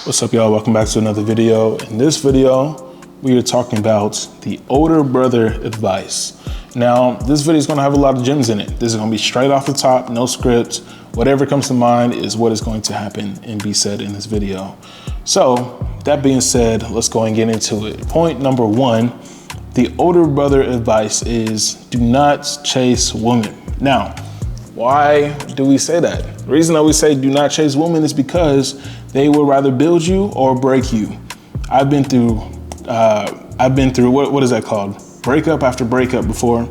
What's up, y'all? Welcome back to another video. In this video, we are talking about the older brother advice. Now, this video is going to have a lot of gems in it. This is going to be straight off the top, no script. Whatever comes to mind is what is going to happen and be said in this video. So, that being said, let's go and get into it. Point number one, the older brother advice is do not chase women. Now, why do we say that? The reason that we say do not chase women is because they will rather build you or break you. I've been through what is that called? Breakup after breakup before,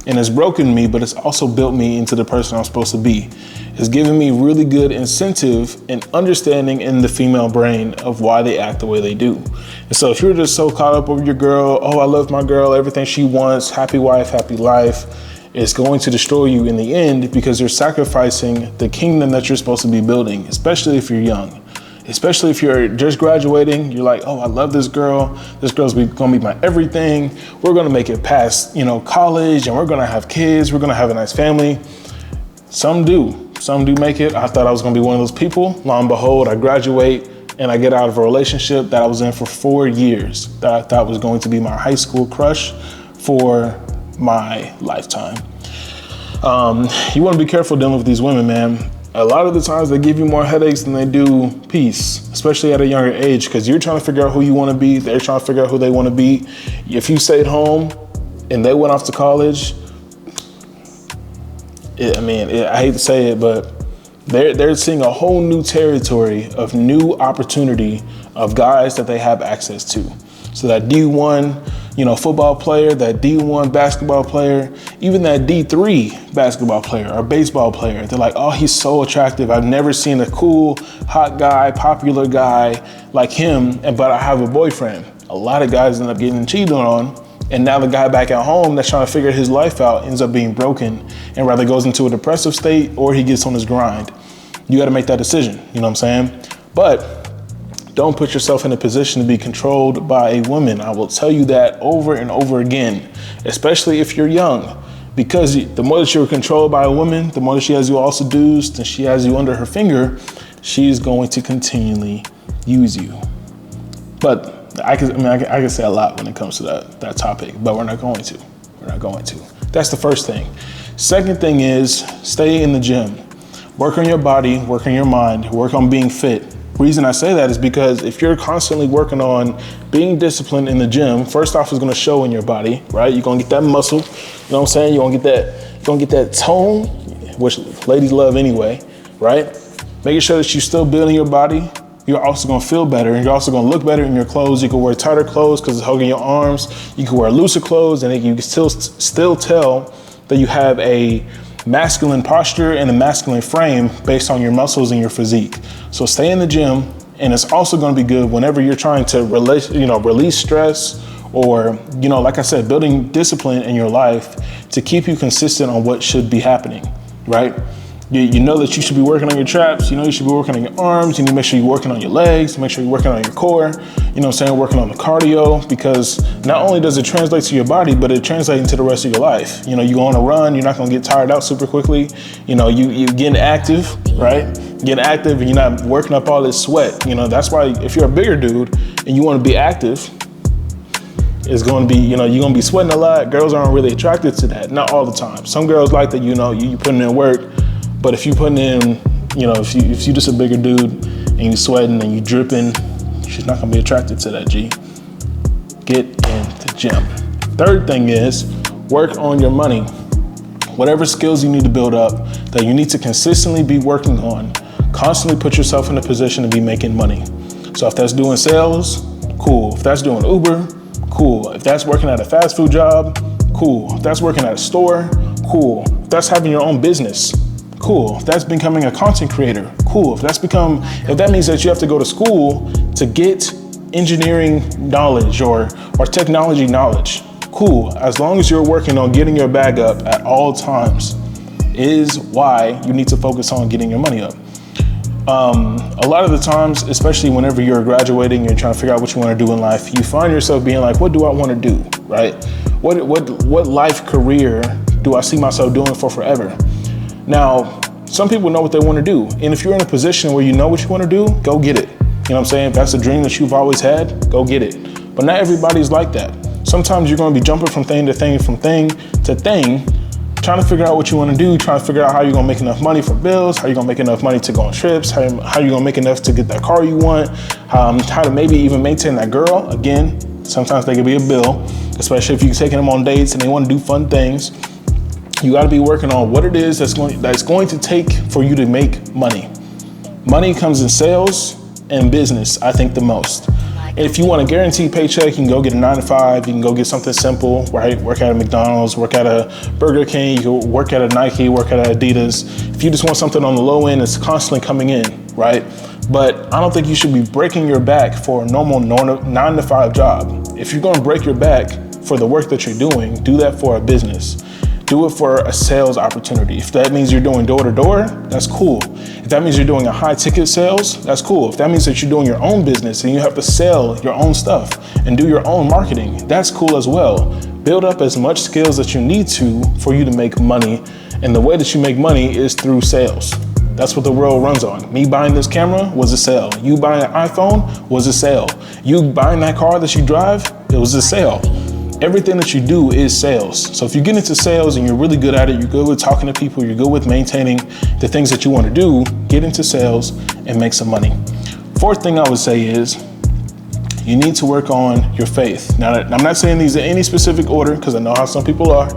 and it's broken me, but it's also built me into the person I'm supposed to be. It's given me really good incentive and understanding in the female brain of why they act the way they do. And so if you're just so caught up over your girl, oh, I love my girl, everything she wants, happy wife, happy life, it's going to destroy you in the end because you're sacrificing the kingdom that you're supposed to be building, especially if you're young. Especially if you're just graduating, you're like, oh, I love this girl. This girl's gonna be my everything. We're gonna make it past, college, and we're gonna have kids. We're gonna have a nice family. Some do make it. I thought I was gonna be one of those people. Lo and behold, I graduate and I get out of a relationship that I was in for 4 years that I thought was going to be my high school crush for my lifetime. You wanna be careful dealing with these women, man. A lot of the times they give you more headaches than they do peace, especially at a younger age, because you're trying to figure out who you want to be. They're trying to figure out who they want to be. If you stayed home and they went off to college, I hate to say it, but they're seeing a whole new territory of new opportunity of guys that they have access to. So that D1, football player, that D1 basketball player, even that D3 basketball player or baseball player, they're like, oh, he's so attractive. I've never seen a cool, hot guy, popular guy like him, but I have a boyfriend. A lot of guys end up getting cheated on, and now the guy back at home that's trying to figure his life out ends up being broken and rather goes into a depressive state or he gets on his grind. You got to make that decision, you know what I'm saying? But don't put yourself in a position to be controlled by a woman. I will tell you that over and over again, especially if you're young, because the more that you're controlled by a woman, the more that she has you all seduced and she has you under her finger, she's going to continually use you. But I can say a lot when it comes to that topic, but we're not going to. That's the first thing. Second thing is stay in the gym. Work on your body, work on your mind, work on being fit. Reason I say that is because if you're constantly working on being disciplined in the gym, first off, it's gonna show in your body, right? You're gonna get that muscle, you know what I'm saying? You're gonna get that tone, which ladies love anyway, right? Making sure that you're still building your body. You're also gonna feel better, and you're also gonna look better in your clothes. You can wear tighter clothes because it's hugging your arms. You can wear looser clothes, and you can still tell that you have a masculine posture and a masculine frame based on your muscles and your physique. So stay in the gym, and it's also going to be good whenever you're trying to release stress or, like I said, building discipline in your life to keep you consistent on what should be happening, right? You know that you should be working on your traps, you should be working on your arms, you need to make sure you're working on your legs, make sure you're working on your core, working on the cardio, because not only does it translate to your body, but it translates into the rest of your life. You go on a run, you're not gonna get tired out super quickly. You getting active, right? Getting active and you're not working up all this sweat. That's why if you're a bigger dude and you wanna be active, it's going to be, you're going to be sweating a lot. Girls aren't really attracted to that, not all the time. Some girls like that, you putting in work. But if you putting in, if you just a bigger dude and you sweating and you dripping, she's not gonna be attracted to that, G. Get in the gym. Third thing is work on your money. Whatever skills you need to build up that you need to consistently be working on, constantly put yourself in a position to be making money. So if that's doing sales, cool. If that's doing Uber, cool. If that's working at a fast food job, cool. If that's working at a store, cool. If that's having your own business, cool. If that's becoming a content creator, cool. If that means that you have to go to school to get engineering knowledge or technology knowledge, cool. As long as you're working on getting your bag up at all times is why you need to focus on getting your money up. A lot of the times, especially whenever you're graduating, you're trying to figure out what you want to do in life, you find yourself being like, what do I want to do, right? What life career do I see myself doing for forever? Now, some people know what they want to do. And if you're in a position where you know what you want to do, go get it. You know what I'm saying? If that's a dream that you've always had, go get it. But not everybody's like that. Sometimes you're going to be jumping from thing to thing, from thing to thing, trying to figure out what you want to do, trying to figure out how you're going to make enough money for bills, how you're going to make enough money to go on trips, how you're going to make enough to get that car you want, how to maybe even maintain that girl. Again, sometimes they can be a bill, especially if you're taking them on dates and they want to do fun things. You got to be working on what it is that's going to take for you to make money. Money comes in sales and business, I think, the most. If you want a guaranteed paycheck, you can go get a 9-to-5, you can go get something simple, right? Work at a McDonald's, work at a Burger King, you can work at a Nike, work at a Adidas. If you just want something on the low end, it's constantly coming in, right? But I don't think you should be breaking your back for a normal 9-to-5 job. If you're gonna break your back for the work that you're doing, do that for a business. Do it for a sales opportunity. If that means you're doing door to door, that's cool. If that means you're doing a high ticket sales, that's cool. If that means that you're doing your own business and you have to sell your own stuff and do your own marketing, that's cool as well. Build up as much skills that you need to for you to make money. And the way that you make money is through sales. That's what the world runs on. Me buying this camera was a sale. You buying an iPhone was a sale. You buying that car that you drive, it was a sale. Everything that you do is sales. So if you get into sales and you're really good at it, you're good with talking to people, you're good with maintaining the things that you want to do, get into sales and make some money. Fourth thing I would say is you need to work on your faith. Now, I'm not saying these in any specific order because I know how some people are.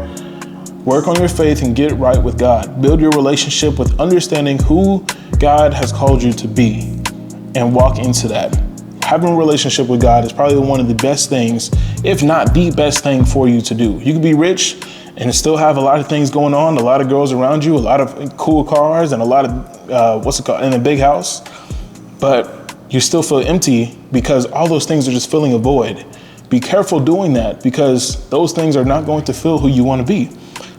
Work on your faith and get right with God. Build your relationship with understanding who God has called you to be and walk into that. Having a relationship with God is probably one of the best things, if not the best thing for you to do. You can be rich and still have a lot of things going on, a lot of girls around you, a lot of cool cars and a lot of, in a big house, but you still feel empty because all those things are just filling a void. Be careful doing that because those things are not going to fill who you want to be.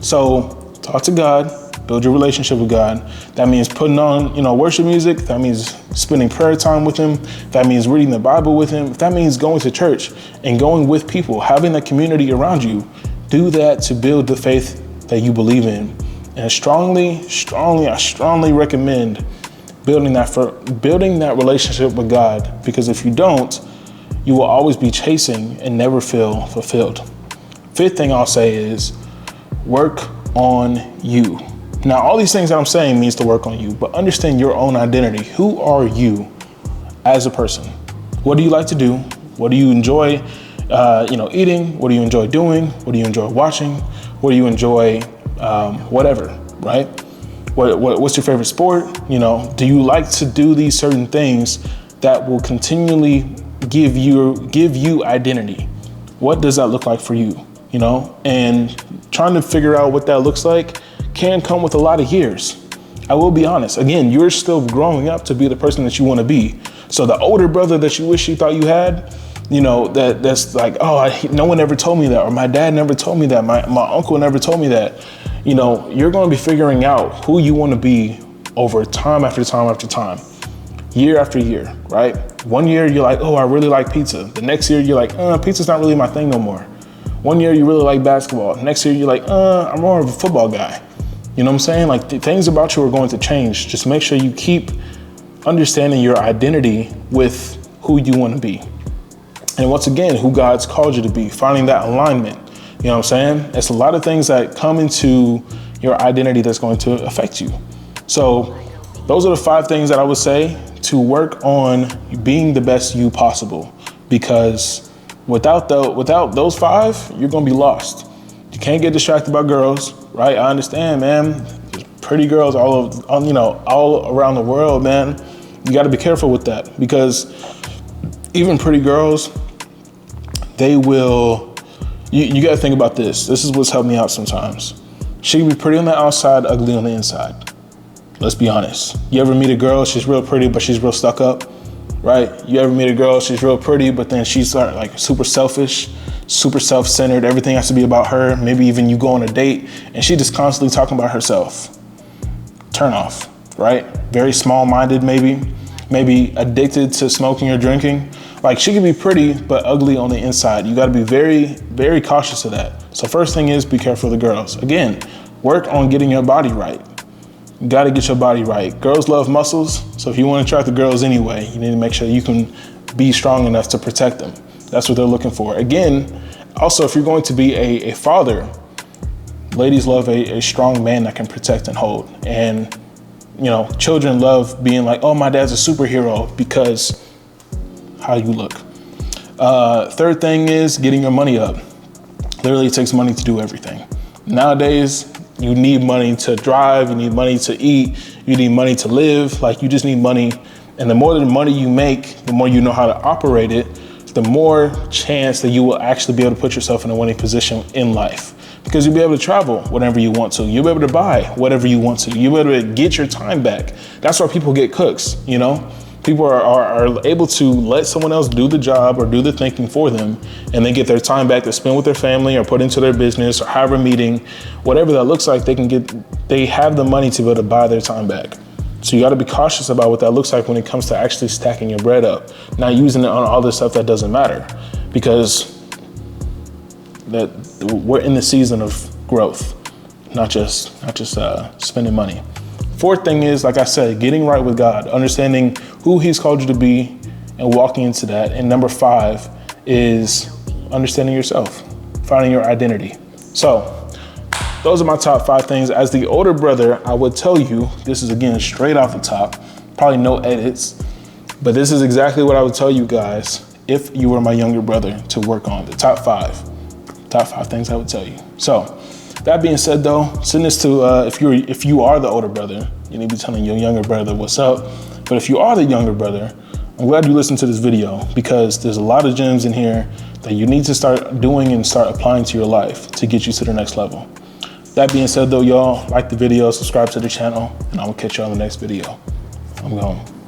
So talk to God. Build your relationship with God. That means putting on, worship music. That means spending prayer time with Him. That means reading the Bible with Him. That means going to church and going with people, having that community around you. Do that to build the faith that you believe in. And I strongly recommend building that relationship with God, because if you don't, you will always be chasing and never feel fulfilled. Fifth thing I'll say is work on you. Now, all these things that I'm saying means to work on you, but understand your own identity. Who are you as a person? What do you like to do? What do you enjoy, eating? What do you enjoy doing? What do you enjoy watching? What do you enjoy, whatever, right? What's your favorite sport? Do you like to do these certain things that will continually give you identity? What does that look like for you? And trying to figure out what that looks like can come with a lot of years. I will be honest. Again, you're still growing up to be the person that you want to be. So the older brother that you wish you thought you had, that's like, no one ever told me that, or my dad never told me that, my uncle never told me that. You're going to be figuring out who you want to be over time after time after time, year after year, right? One year you're like, I really like pizza. The next year you're like, pizza's not really my thing no more. One year you really like basketball. Next year you're like, I'm more of a football guy. You know what I'm saying? Like things about you are going to change. Just make sure you keep understanding your identity with who you want to be. And once again, who God's called you to be, finding that alignment. You know what I'm saying? It's a lot of things that come into your identity that's going to affect you. So those are the 5 things that I would say to work on being the best you possible, because without those 5, you're going to be lost. You can't get distracted by girls, right? I understand, man. There's pretty girls all around the world, man. You got to be careful with that, because even pretty girls, they will, you got to think about this. This is what's helped me out sometimes. She can be pretty on the outside, ugly on the inside. Let's be honest. You ever meet a girl, she's real pretty, but she's real stuck up, right? You ever meet a girl, she's real pretty, but then she's like super selfish, super self-centered. Everything has to be about her. Maybe even you go on a date and she just constantly talking about herself. Turn off, right? Very small-minded, maybe addicted to smoking or drinking. Like, she can be pretty, but ugly on the inside. You got to be very, very cautious of that. So first thing is be careful of the girls. Again, work on getting your body right. you gotta get your body right. Girls love muscles, so if you wanna attract the girls anyway, you need to make sure you can be strong enough to protect them. That's what they're looking for. Again, also, if you're going to be a father, ladies love a strong man that can protect and hold. And, you know, children love being like, oh, my dad's a superhero, because how you look. Third thing is getting your money up. Literally, it takes money to do everything. Nowadays, you need money to drive, you need money to eat, you need money to live. Like, you just need money. And the more the money you make, the more you know how to operate it, the more chance that you will actually be able to put yourself in a winning position in life. Because you'll be able to travel whenever you want to. You'll be able to buy whatever you want to. You'll be able to get your time back. That's why people get cooks, you know? People are able to let someone else do the job or do the thinking for them, and they get their time back to spend with their family or put into their business or have a meeting, whatever that looks like. They have the money to be able to buy their time back. So you got to be cautious about what that looks like when it comes to actually stacking your bread up, not using it on all this stuff that doesn't matter, because we're in the season of growth, not just spending money. Fourth thing is, like I said, getting right with God, understanding who he's called you to be and walking into that. And number 5 is understanding yourself, finding your identity. So those are my top 5 things. As the older brother, I would tell you, this is again, straight off the top, probably no edits, but this is exactly what I would tell you guys if you were my younger brother to work on. The top 5 things I would tell you. So that being said though, send this to, if you are the older brother, you need to be telling your younger brother what's up. But if you are the younger brother, I'm glad you listened to this video, because there's a lot of gems in here that you need to start doing and start applying to your life to get you to the next level. That being said though, y'all, like the video, subscribe to the channel, and I will catch you on the next video. I'm gone.